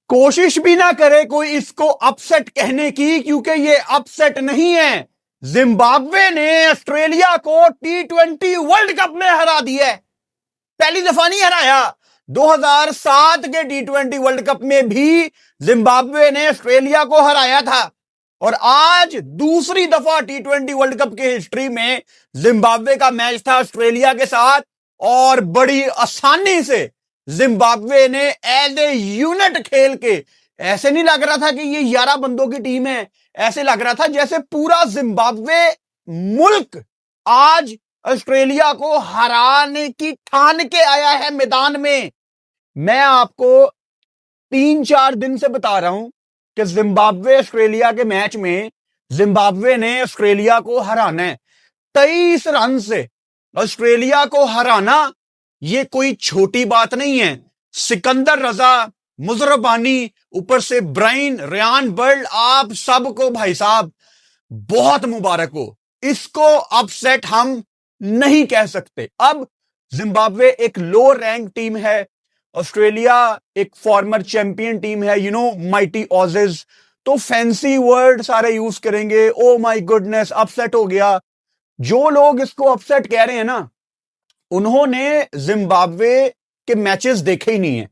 कोशिश भी ना करे कोई इसको अपसेट कहने की, क्योंकि ये अपसेट नहीं है। जिम्बाब्वे ने ऑस्ट्रेलिया को T20 वर्ल्ड कप में हरा दिया है। पहली दफा नहीं हराया, 2007 के T20 वर्ल्ड कप में भी जिम्बाब्वे ने ऑस्ट्रेलिया को हराया था, और आज दूसरी दफा T20 वर्ल्ड कप के हिस्ट्री में जिम्बाब्वे का मैच था ऑस्ट्रेलिया के साथ, और बड़ी आसानी से जिम्बाब्वे ने एज ए यूनिट खेल के, ऐसे नहीं लग रहा था कि ये 11 बंदों की टीम है, ऐसे लग रहा था जैसे पूरा जिम्बाब्वे मुल्क आज ऑस्ट्रेलिया को हराने की ठान के आया है मैदान में। मैं आपको 3-4 दिन से बता रहा हूं कि जिम्बाब्वे ऑस्ट्रेलिया के मैच में जिम्बाब्वे ने ऑस्ट्रेलिया को हराना है। 23 रन से ऑस्ट्रेलिया को हराना ये कोई छोटी बात नहीं है। सिकंदर रजा, मुजरबानी, ऊपर से ब्राइन, रियान बर्ड, आप सबको भाई साहब बहुत मुबारक हो। इसको अपसेट हम नहीं कह सकते। अब जिम्बाब्वे एक लो रैंक टीम है, ऑस्ट्रेलिया एक फॉर्मर चैंपियन टीम है, माइटी ऑजेस, तो फैंसी वर्ड सारे यूज करेंगे। ओ माय गुडनेस, अपसेट हो गया। जो लोग इसको अपसेट कह रहे हैं ना, उन्होंने जिम्बाब्वे के मैचेस देखे ही नहीं है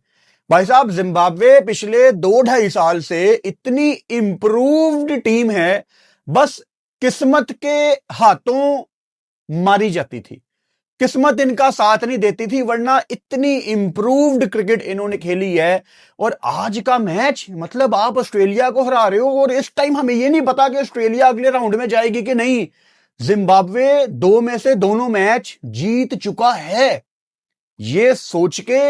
भाई साहब। जिम्बाब्वे पिछले 2-2.5 साल से इतनी इंप्रूव्ड टीम है, बस किस्मत के हाथों मारी जाती थी, किस्मत इनका साथ नहीं देती थी, वरना इतनी इंप्रूव्ड क्रिकेट इन्होंने खेली है। और आज का मैच, मतलब आप ऑस्ट्रेलिया को हरा रहे हो, और इस टाइम हमें यह नहीं पता कि ऑस्ट्रेलिया अगले राउंड में जाएगी कि नहीं। जिम्बाब्वे 2 में से दोनों मैच जीत चुका है। ये सोच के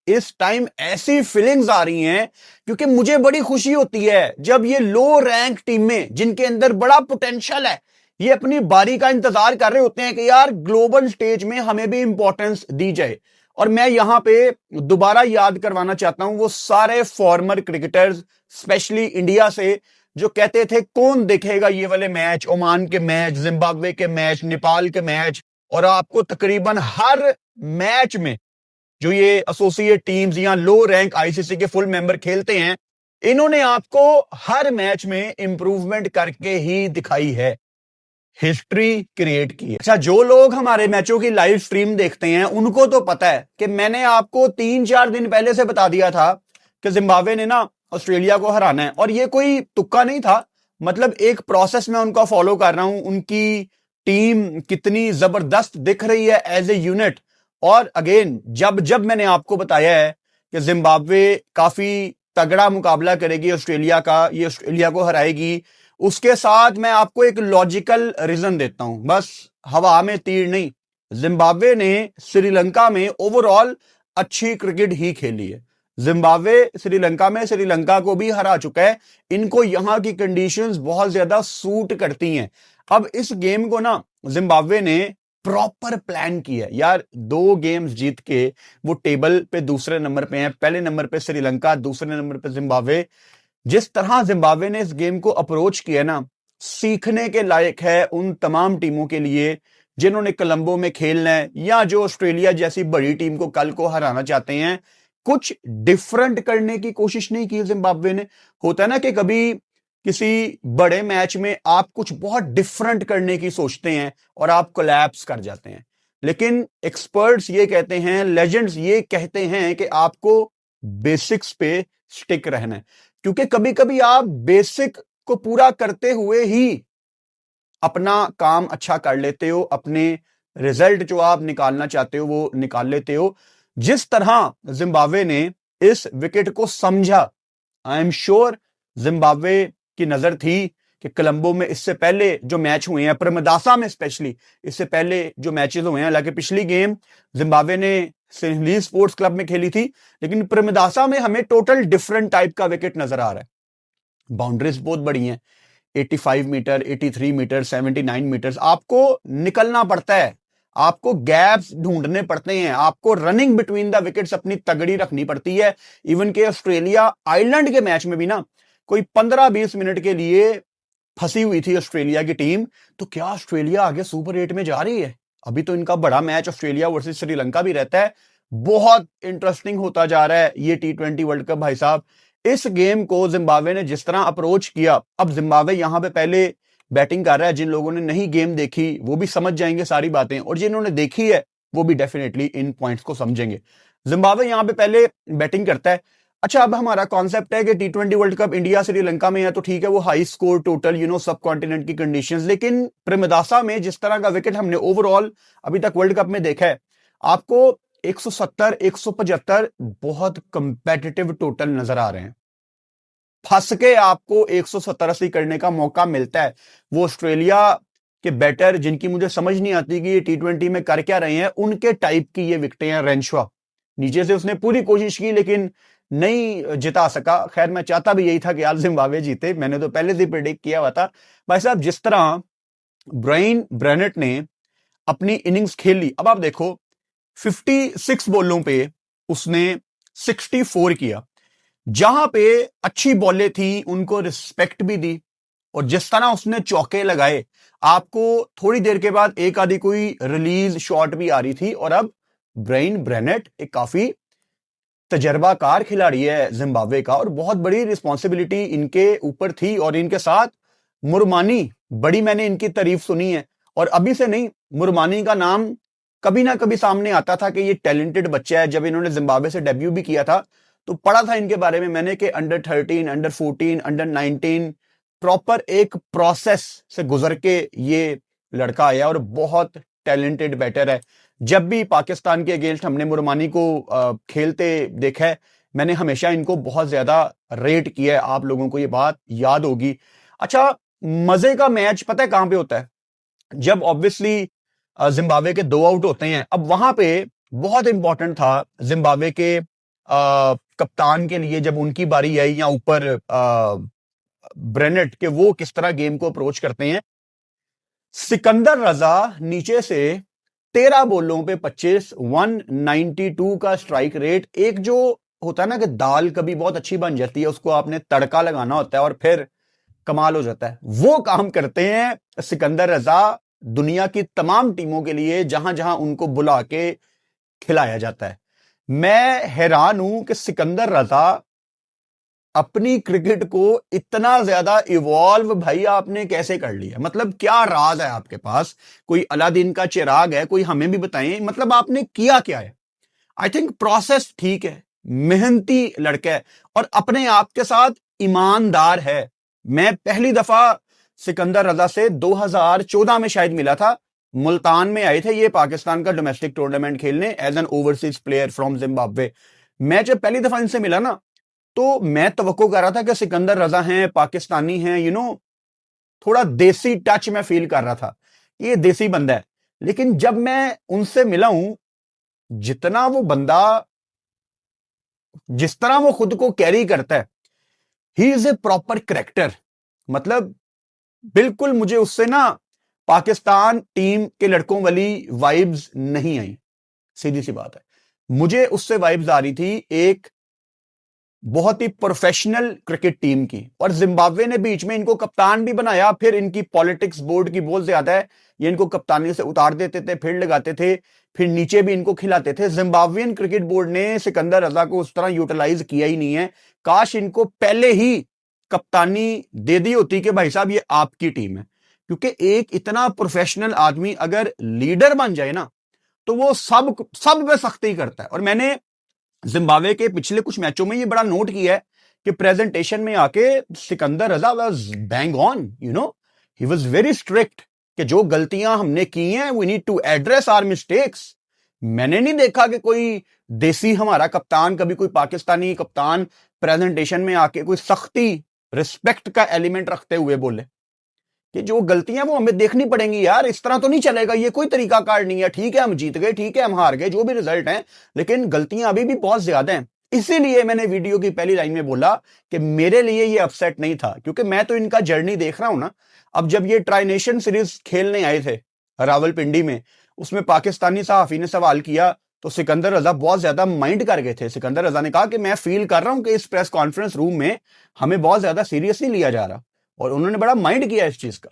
इस टाइम ऐसी फीलिंग्स आ रही हैं, क्योंकि मुझे बड़ी खुशी होती है जब ये लो रैंक टीमें, जिनके अंदर बड़ा पोटेंशियल है, ये अपनी बारी का इंतजार कर रहे होते हैं कि यार ग्लोबल स्टेज में हमें भी इंपॉर्टेंस दी जाए। और मैं यहां पे दोबारा याद करवाना चाहता हूं वो सारे फॉर्मर क्रिकेटर्स, स्पेशली इंडिया से, जो कहते थे कौन देखेगा ये वाले मैच, ओमान के मैच, जिम्बाब्वे के मैच, नेपाल के मैच। और आपको तकरीबन हर मैच में जो ये एसोसिएट टीम्स या लो रैंक आईसीसी के फुल मेंबर खेलते हैं, इन्होंने आपको हर मैच में इंप्रूवमेंट करके ही दिखाई है, हिस्ट्री क्रिएट की है। अच्छा, जो लोग हमारे मैचों की लाइव स्ट्रीम देखते हैं उनको तो पता है कि मैंने आपको 3-4 दिन पहले से बता दिया था कि जिम्बाब्वे ने ना ऑस्ट्रेलिया को हराना है, और ये कोई तुक्का नहीं था। मतलब एक प्रोसेस में उनका फॉलो कर रहा हूं, उनकी टीम कितनी जबरदस्त दिख रही है एज ए यूनिट। और अगेन, जब जब मैंने आपको बताया है कि जिम्बाब्वे काफी तगड़ा मुकाबला करेगी ऑस्ट्रेलिया का, ये ऑस्ट्रेलिया को हराएगी, उसके साथ मैं आपको एक लॉजिकल रीजन देता हूं, बस हवा में तीर नहीं। जिम्बाब्वे ने श्रीलंका में ओवरऑल अच्छी क्रिकेट ही खेली है। जिम्बाब्वे श्रीलंका में श्रीलंका को भी हरा चुका है। इनको यहां की कंडीशंस बहुत ज्यादा सूट करती हैं। अब इस गेम को ना जिम्बाब्वे ने प्रॉपर प्लान किया है यार। 2 गेम्स जीत के वो टेबल पे दूसरे नंबर पे हैं। पहले नंबर पे श्रीलंका, दूसरे नंबर पे जिम्बाब्वे। जिस तरह जिम्बाब्वे ने इस गेम को अप्रोच किया ना, सीखने के लायक है उन तमाम टीमों के लिए जिन्होंने कोलंबो में खेलना है, या जो ऑस्ट्रेलिया जैसी बड़ी टीम को कल को हराना चाहते हैं। कुछ डिफरेंट करने की कोशिश नहीं की जिम्बाब्वे ने। होता है ना कि कभी किसी बड़े मैच में आप कुछ बहुत डिफरेंट करने की सोचते हैं और आप कोलैप्स कर जाते हैं, लेकिन एक्सपर्ट्स ये कहते हैं, लेजेंड्स ये कहते हैं कि आपको बेसिक्स पे स्टिक रहना है, क्योंकि कभी कभी आप बेसिक को पूरा करते हुए ही अपना काम अच्छा कर लेते हो, अपने रिजल्ट जो आप निकालना चाहते हो वो निकाल लेते हो। जिस तरह जिम्बाब्वे ने इस विकेट को समझा, आई एम श्योर जिम्बाब्वे की नजर थी कि कोलंबो में इससे पहले जो मैच हुए हैं, प्रेमदासा में स्पेशली इससे पहले जो मैचेस हुए हैं, हालांकि पिछली गेम जिम्बाब्वे ने सिंहली स्पोर्ट्स क्लब में खेली थी, लेकिन प्रेमदासा में हमें टोटल डिफरेंट टाइप का विकेट नजर आ रहा है। बाउंड्रीज बहुत बड़ी हैं, 85 मीटर, 83 मीटर, 79 मीटर। आपको निकलना पड़ता है, आपको गैप्स ढूंढने पड़ते हैं, आपको रनिंग बिटवीन द विकेट्स अपनी तगड़ी रखनी पड़ती है। इवन के ऑस्ट्रेलिया आयरलैंड के मैच में भी ना कोई 15-20 मिनट के लिए फंसी हुई थी ऑस्ट्रेलिया की टीम। तो क्या ऑस्ट्रेलिया आगे सुपर 8 में जा रही है? अभी तो इनका बड़ा मैच ऑस्ट्रेलिया वर्सेस श्रीलंका भी रहता है, बहुत इंटरेस्टिंग होता जा रहा है ये T20 वर्ल्ड कप भाई साहब। इस गेम को जिम्बाब्वे ने जिस तरह अप्रोच किया, अब जिम्बाब्वे यहां पे पहले बैटिंग कर रहा है। जिन लोगों ने नहीं गेम देखी वो भी समझ जाएंगे सारी बातें, और जिन्होंने देखी है वो भी डेफिनेटली इन पॉइंट्स को समझेंगे। जिम्बाब्वे यहां पे पहले बैटिंग करता है। अच्छा, अब हमारा कॉन्सेप्ट है कि T20 world cup India Sri Lanka में है तो ठीक है, वो हाई स्कोर टोटल सब कॉन्टिनेंट की कंडीशंस, लेकिन प्रेमदासा में जिस तरह का विकेट हमने ओवरऑल अभी तक वर्ल्ड कप में देखा है, आपको 170 175 बहुत कंपेटिटिव टोटल नजर आ रहे हैं। फंस के आपको 170-80 करने का मौका मिलता है। वो ऑस्ट्रेलिया के बैटर जिनकी मुझे समझ नहीं आती कि ये T20 में कर क्या रहे हैं, उनके टाइप की ये विकेटें हैं। रेंशवा नीचे से उसने पूरी कोशिश की लेकिन नहीं जिता सका। खैर, मैं चाहता भी यही था कि आज जिम्बाब्वे जीते, मैंने तो पहले से प्रेडिक्ट किया हुआ था। भाई साहब, जिस तरह ब्रायन ब्रेनेट ने अपनी इनिंग्स खेल ली, अब आप देखो 56 बॉलों पे उसने 64 किया। जहां पे अच्छी बॉलें थी उनको रिस्पेक्ट भी दी, और जिस तरह उसने चौके लगाए, आपको थोड़ी देर के बाद एक आधी कोई रिलीज शॉट भी आ रही थी। और अब ब्रायन ब्रेनेट एक काफी तजर्बाकार खिलाड़ी है जिम्बाब्वे का, और बहुत बड़ी रिस्पॉन्सिबिलिटी इनके ऊपर थी। और इनके साथ मुरमानी, बड़ी मैंने इनकी तारीफ सुनी है, और अभी से नहीं, मुरमानी का नाम कभी ना कभी सामने आता था कि ये टैलेंटेड बच्चा है। जब इन्होंने जिम्बाब्वे से डेब्यू भी किया था तो पढ़ा था इनके बारे में मैंने कि अंडर 13, अंडर 14, अंडर 19 प्रॉपर एक प्रोसेस से गुजर के ये लड़का आया, और बहुत टैलेंटेड बैटर है। जब भी पाकिस्तान के अगेंस्ट हमने मुरमानी को खेलते देखा है, मैंने हमेशा इनको बहुत ज्यादा रेट किया है। आप लोगों को ये बात याद होगी। अच्छा, मजे का मैच पता है कहां पे होता है? जब ऑब्वियसली जिम्बाब्वे के 2 आउट होते हैं। अब वहां पे बहुत इंपॉर्टेंट था जिम्बाब्वे के कप्तान के लिए, जब उनकी बारी आई या ऊपर ब्रेनेट के, वो किस तरह गेम को अप्रोच करते हैं। सिकंदर रजा नीचे से 13 बॉलों पे 25, 192 का स्ट्राइक रेट। एक जो होता है ना कि दाल कभी बहुत अच्छी बन जाती है, उसको आपने तड़का लगाना होता है और फिर कमाल हो जाता है, वो काम करते हैं सिकंदर रजा दुनिया की तमाम टीमों के लिए जहां जहां उनको बुला के खिलाया जाता है। मैं हैरान हूं कि सिकंदर रजा अपनी क्रिकेट को इतना ज्यादा इवॉल्व भाई आपने कैसे कर लिया। मतलब क्या राज है आपके पास? कोई अलादीन का चिराग है? कोई हमें भी बताएं, मतलब आपने किया क्या है? आई थिंक प्रोसेस ठीक है, मेहनती लड़का है और अपने आप के साथ ईमानदार है। मैं पहली दफा सिकंदर रजा से 2014 में शायद मिला था। मुल्तान में आए थे ये पाकिस्तान का डोमेस्टिक टूर्नामेंट खेलने as an overseas player from Zimbabwe. मैं जब पहली दफा इनसे मिला ना, तो मैं तवक्को कर रहा था कि सिकंदर रजा हैं, पाकिस्तानी हैं, थोड़ा देसी टच मैं फील कर रहा था, ये देसी बंदा है। लेकिन जब मैं उनसे मिला हूं, जितना वो बंदा, जिस तरह वो खुद को कैरी करता है, he is a proper character. मतलब बिल्कुल मुझे उससे ना पाकिस्तान टीम के लड़कों वाली वाइब्स नहीं आई, सीधी सी बात है। मुझे उससे वाइब्स आ रही थी एक बहुत ही प्रोफेशनल क्रिकेट टीम की। और जिम्बाब्वे ने बीच में इनको कप्तान भी बनाया, फिर इनकी पॉलिटिक्स बोर्ड की बहुत ज्यादा है, ये इनको कप्तानी से उतार देते थे, फिर लगाते थे, फिर नीचे भी इनको खिलाते थे। जिम्बाब्वियन क्रिकेट बोर्ड ने सिकंदर रजा को उस तरह यूटिलाइज किया ही नहीं है। काश इनको पहले ही कप्तानी दे दी होती कि भाई साहब ये आपकी टीम है। क्योंकि एक इतना प्रोफेशनल आदमी अगर लीडर बन जाए ना, तो वो सब पे सख्ती करता है। और मैंने जिम्बाब्वे के पिछले कुछ मैचों में ये बड़ा नोट किया है कि प्रेजेंटेशन में आके Sikandar Raza was bang on, he was very strict कि जो गलतियां हमने की हैं we need to address our mistakes. मैंने नहीं देखा कि कोई देसी हमारा कप्तान, कभी कोई पाकिस्तानी कप्तान प्रेजेंटेशन में आके कोई सख्ती, रिस्पेक्ट का एलिमेंट रखते हुए बोले कि जो गलतियां वो हमें देखनी पड़ेंगी यार, इस तरह तो नहीं चलेगा, ये कोई तरीका कार नहीं है। ठीक है हम जीत गए, ठीक है हम हार गए, जो भी रिजल्ट है, लेकिन गलतियां अभी भी बहुत ज्यादा हैं। इसीलिए मैंने वीडियो की पहली लाइन में बोला कि मेरे लिए ये अपसेट नहीं था, क्योंकि मैं तो इनका जर्नी देख रहा हूं ना। अब जब ये ट्राई नेशन सीरीज खेलने आए थे रावलपिंडी में, उसमें पाकिस्तानी सहाफी ने सवाल किया तो सिकंदर रजा बहुत ज्यादा माइंड कर गए थे। सिकंदर रजा ने कहा कि मैं फील कर रहा हूं कि इस प्रेस कॉन्फ्रेंस रूम में हमें बहुत ज्यादा सीरियस नहीं लिया जा रहा, और उन्होंने बड़ा माइंड किया इस चीज का।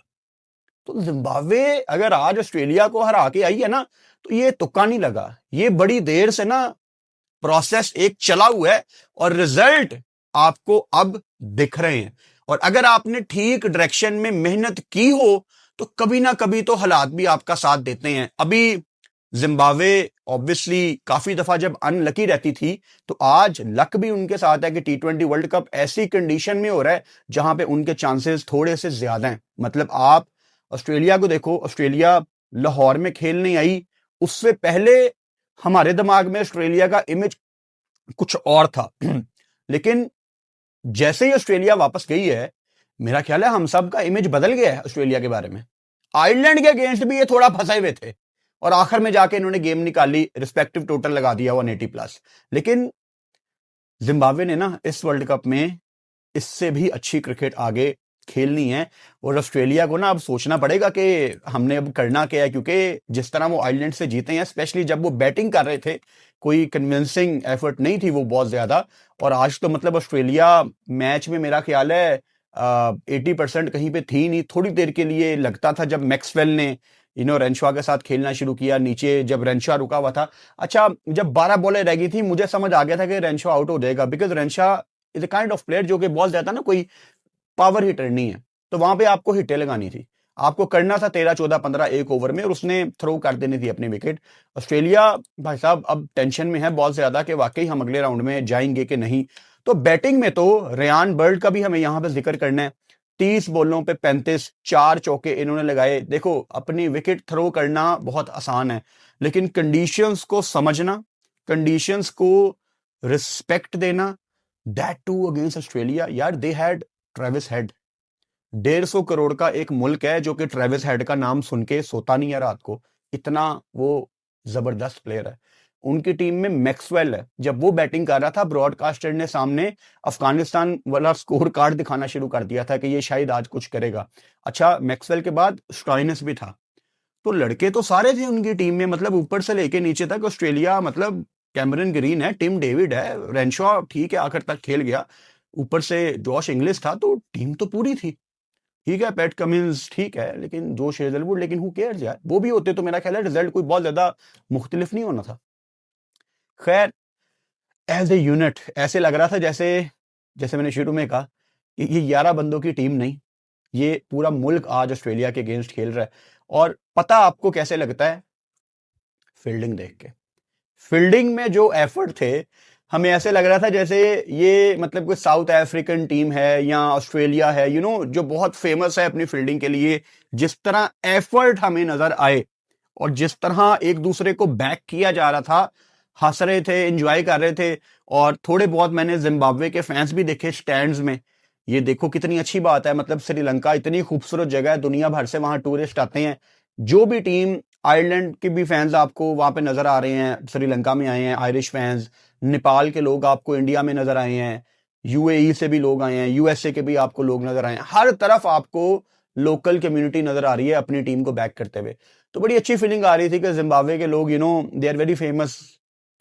तो जिम्बाब्वे अगर आज ऑस्ट्रेलिया को हरा के आई है ना, तो ये तुक्का नहीं लगा। ये बड़ी देर से ना प्रोसेस एक चला हुआ है और रिजल्ट आपको अब दिख रहे हैं। और अगर आपने ठीक डायरेक्शन में मेहनत की हो तो कभी ना कभी तो हालात भी आपका साथ देते हैं। अभी जिम्बाब्वे ऑब्वियसली काफी दफा जब अनलकी रहती थी, तो आज लक भी उनके साथ है कि T20 वर्ल्ड कप ऐसी कंडीशन में हो रहा है जहां पे उनके चांसेस थोड़े से ज्यादा हैं। मतलब आप ऑस्ट्रेलिया को देखो, ऑस्ट्रेलिया लाहौर में खेलने आई, उससे पहले हमारे दिमाग में ऑस्ट्रेलिया का इमेज कुछ और था लेकिन जैसे ही ऑस्ट्रेलिया वापस गई है, मेरा ख्याल है हम सब का इमेज बदल गया है ऑस्ट्रेलिया के बारे में। आयरलैंड के अगेंस्ट भी ये थोड़ा फंसे हुए थे और आखिर में जाके इन्होंने गेम निकाली, रिस्पेक्टिव टोटल लगा दिया 180+। लेकिन जिम्बाब्वे ने ना इस वर्ल्ड कप में इससे भी अच्छी क्रिकेट आगे खेलनी है और ऑस्ट्रेलिया को ना अब सोचना पड़ेगा कि हमने अब करना क्या है, क्योंकि जिस तरह वो आयरलैंड से जीते हैं, स्पेशली जब वो बैटिंग कर रहे थे, कोई कन्विंसिंग एफर्ट नहीं थी वो बहुत ज्यादा। और आज तो मतलब ऑस्ट्रेलिया मैच में मेरा ख्याल है 80% कहीं पे थी नहीं। थोड़ी देर के लिए लगता था जब मैक्सवेल ने रेनशॉ के साथ खेलना शुरू किया, नीचे जब रेनशॉ रुका हुआ था। अच्छा, जब 12 बॉलें रह गई थी, मुझे समझ आ गया था कि रेनशॉ आउट हो जाएगा, because Renshaw is a kind of player जो कि बहुत ज्यादा ना कोई पावर हिटर नहीं है, तो वहां पे आपको हिटें लगानी थी, आपको करना था 13, 14, 15 एक ओवर में, और उसने थ्रो कर देनी थी अपनी विकेट। ऑस्ट्रेलिया भाई साहब अब टेंशन में है बहुत ज्यादा कि वाकई हम अगले राउंड में जाएंगे कि नहीं। तो बैटिंग में तो रेयान बर्ड का भी हमें यहां पे जिक्र करना है। 30 बॉलों पे 35, 4 चौके इन्होंने लगाए। देखो, अपनी विकेट थ्रो करना बहुत आसान है, लेकिन कंडीशंस को समझना, कंडीशंस को रिस्पेक्ट देना, दैट टू अगेंस्ट ऑस्ट्रेलिया। यार, they had Travis Head, 150 crore का एक मुल्क है जो कि ट्रेविस हेड का नाम सुन के सोता नहीं है रात को, इतना वो जबरदस्त प्लेयर है। उनकी टीम में मैक्सवेल है। जब वो बैटिंग कर रहा था, ब्रॉडकास्टर ने सामने अफगानिस्तान वाला स्कोर कार्ड दिखाना शुरू कर दिया था कि ये शायद आज कुछ करेगा। अच्छा, मैक्सवेल के बाद स्टॉइनिस भी था, तो लड़के तो सारे थे उनकी टीम में, मतलब ऊपर से लेके नीचे तक। ऑस्ट्रेलिया मतलब कैमरन ग्रीन है, टिम डेविड है, रेनशॉ ठीक है आखिर तक खेल गया, ऊपर से जॉश इंग्लिश था, तो टीम तो पूरी थी। ठीक है, पैट कमिंस ठीक है, लेकिन जोश हेजलवुड, लेकिन हु केयर्स यार, वो भी होते तो मेरा ख्याल है रिजल्ट कोई बहुत ज्यादा मुख्तलिफ नहीं होना था। खैर, एज ए यूनिट ऐसे लग रहा था जैसे जैसे मैंने शुरू में कहा कि ये 11 बंदों की टीम नहीं, ये पूरा मुल्क आज ऑस्ट्रेलिया के अगेंस्ट खेल रहा है। और पता आपको कैसे लगता है? फील्डिंग देख के। फील्डिंग में जो एफर्ट थे, हमें ऐसे लग रहा था जैसे ये मतलब कोई साउथ अफ्रीकन टीम है या ऑस्ट्रेलिया है, जो बहुत फेमस है अपनी फील्डिंग के लिए। जिस तरह एफर्ट हमें नजर आए और जिस तरह एक दूसरे को बैक किया जा रहा था, हंस रहे थे, एंजॉय कर रहे थे। और थोड़े बहुत मैंने जिम्बाब्वे के फैंस भी देखे स्टैंड्स में। ये देखो कितनी अच्छी बात है, मतलब श्रीलंका इतनी खूबसूरत जगह है, दुनिया भर से वहां टूरिस्ट आते हैं। जो भी टीम, आयरलैंड के भी फैंस आपको वहां पे नजर आ रहे हैं, श्रीलंका में आए हैं आयरिश फैंस, नेपाल के लोग आपको इंडिया में नजर आए हैं, यूएई से भी लोग आए हैं, यूएसए के भी आपको लोग नजर आए हैं, हर तरफ आपको लोकल कम्युनिटी नजर आ रही है अपनी टीम को बैक करते हुए। तो बड़ी अच्छी फीलिंग आ रही थी कि जिम्बाब्वे के लोग दे आर वेरी फेमस,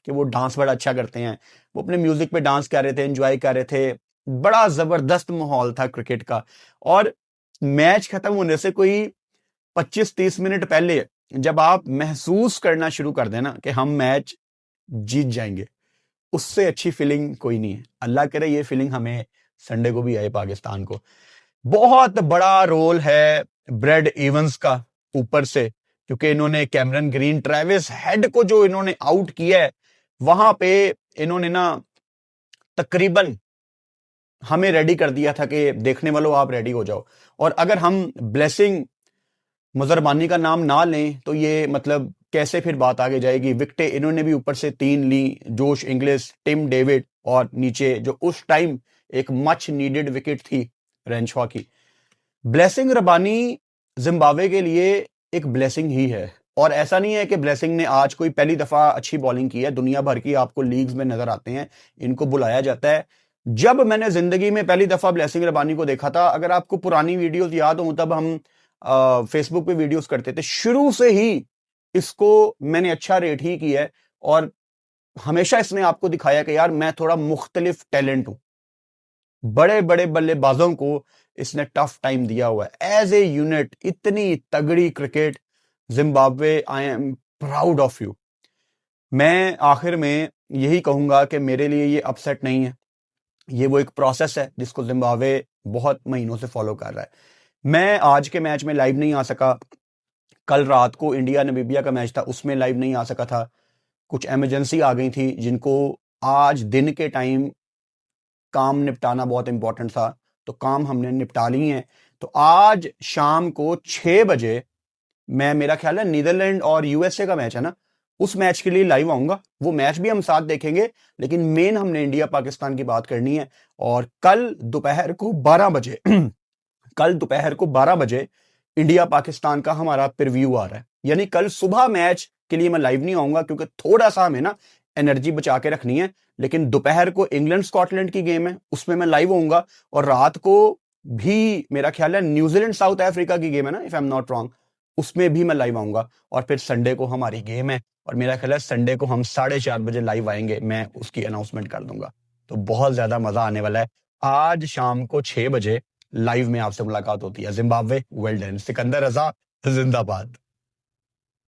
कि वो डांस बड़ा अच्छा करते हैं। वो अपने म्यूजिक पे डांस कर रहे थे, एंजॉय कर रहे थे, बड़ा जबरदस्त माहौल था क्रिकेट का। और मैच खत्म होने से कोई 25-30 मिनट पहले जब आप महसूस करना शुरू कर देना कि हम मैच जीत जाएंगे, उससे अच्छी फीलिंग कोई नहीं है। अल्लाह करे ये फीलिंग हमें संडे को भी आए पाकिस्तान को। बहुत बड़ा रोल है ब्रेड इवंस का ऊपर से, क्योंकि इन्होंने कैमरन ग्रीन, ट्रेविस हेड को जो इन्होंने आउट किया है, वहां पे इन्होंने ना तकरीबन हमें रेडी कर दिया था कि देखने वालों आप रेडी हो जाओ। और अगर हम ब्लेसिंग मुजरबानी का नाम ना लें तो ये मतलब कैसे फिर बात आगे जाएगी। विकेटें इन्होंने भी ऊपर से 3 ली, जोश इंग्लिश, टिम डेविड, और नीचे जो उस टाइम एक मच नीडेड विकेट थी रेनशॉ की। ब्लेसिंग रबानी जिम्बाब्वे के लिए एक ब्लेसिंग ही है। और ऐसा नहीं है कि ब्लेसिंग ने आज कोई पहली दफा अच्छी बॉलिंग की है, दुनिया भर की आपको लीग्स में नजर आते हैं, इनको बुलाया जाता है। जब मैंने जिंदगी में पहली दफा ब्लेसिंग रबानी को देखा था, अगर आपको पुरानी वीडियोस याद हो, तब हम फेसबुक पे वीडियोस करते थे, शुरू से ही इसको मैंने अच्छा रेट ही किया है। और हमेशा इसने आपको दिखाया कि यार मैं थोड़ा मुख्तलिफ टैलेंट हूं। बड़े बड़े बल्लेबाजों को इसने टफ टाइम दिया हुआ है एज ए यूनिट। इतनी तगड़ी cricket Zimbabwe, I am proud of you. मैं आखिर में यही कहूंगा कि मेरे लिए ये अपसेट नहीं है, ये वो एक प्रोसेस है जिसको जिम्बाब्वे बहुत महीनों से फॉलो कर रहा है। मैं आज के मैच में लाइव नहीं आ सका, कल रात को इंडिया नामीबिया का मैच था उसमें लाइव नहीं आ सका था, कुछ इमरजेंसी आ गई थी जिनको आज दिन के टाइम काम निपटाना बहुत इंपॉर्टेंट था, तो काम हमने निपटा ली है। तो आज शाम को 6 बजे मैं, मेरा ख्याल है नीदरलैंड और यूएसए का मैच है ना, उस मैच के लिए लाइव आऊंगा। वो मैच भी हम साथ देखेंगे, लेकिन मेन हमने इंडिया पाकिस्तान की बात करनी है। और कल दोपहर को 12 बजे कल दोपहर को 12 बजे इंडिया पाकिस्तान का हमारा प्रीव्यू आ रहा है, यानी कल सुबह मैच के लिए मैं लाइव नहीं आऊंगा क्योंकि थोड़ा सा हमें ना एनर्जी बचा के रखनी है। लेकिन दोपहर को इंग्लैंड स्कॉटलैंड की गेम है, उसमें मैं लाइव आऊंगा। और रात को भी मेरा ख्याल है न्यूजीलैंड साउथ अफ्रीका की गेम है ना, if I am not wrong, उसमें भी मैं लाइव आऊंगा। और फिर संडे को हमारी गेम है, और मेरा ख्याल है संडे को हम 4:30 बजे लाइव आएंगे, मैं उसकी अनाउंसमेंट कर दूंगा। तो बहुत ज्यादा मजा आने वाला है। आज शाम को 6 बजे लाइव में आपसे मुलाकात होती है। Zimbabwe well done. Sikandar Raza जिंदाबाद।